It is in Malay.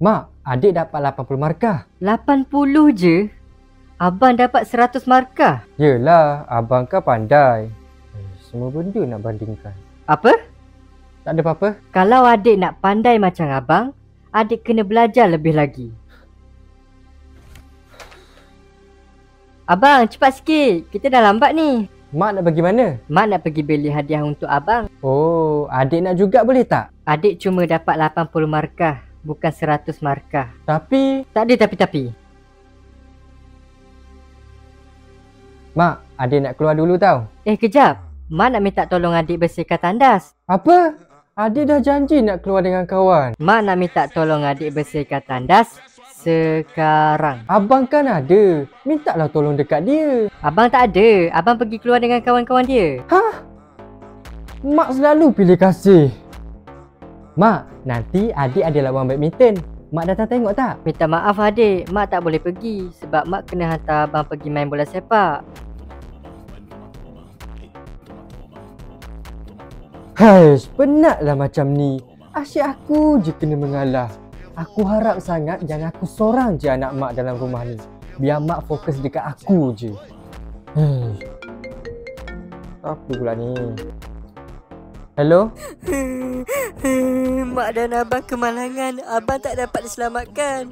Mak, adik dapat 80 markah. 80 je? Abang dapat 100 markah? Yelah, abang kan pandai. Semua benda nak bandingkan. Apa? Tak ada apa-apa. Kalau adik nak pandai macam abang, adik kena belajar lebih lagi. Abang, cepat sikit. Kita dah lambat ni. Mak nak pergi mana? Mak nak pergi beli hadiah untuk abang. Oh, adik nak juga boleh tak? Adik cuma dapat 80 markah, bukan 100 markah. Tapi... Tak ada tapi-tapi. Mak, adik nak keluar dulu tau. Kejap. Mak nak minta tolong adik bersihkan tandas. Apa? Adik dah janji nak keluar dengan kawan. Mak nak minta tolong adik bersihkan tandas sekarang. Abang kan ada. Mintalah tolong dekat dia. Abang tak ada. Abang pergi keluar dengan kawan-kawan dia. Hah? Mak selalu pilih kasih. Mak, nanti adik ada lawan badminton. Mak datang tengok tak? Minta maaf adik. Mak tak boleh pergi. Sebab mak kena hantar abang pergi main bola sepak. Haish, penatlah macam ni. Asyik aku je kena mengalah. Aku harap sangat jangan aku seorang je anak mak dalam rumah ni. Biar mak fokus dekat aku je. Apa pula ni? Hello? Mak dan abang kemalangan. Abang tak dapat diselamatkan.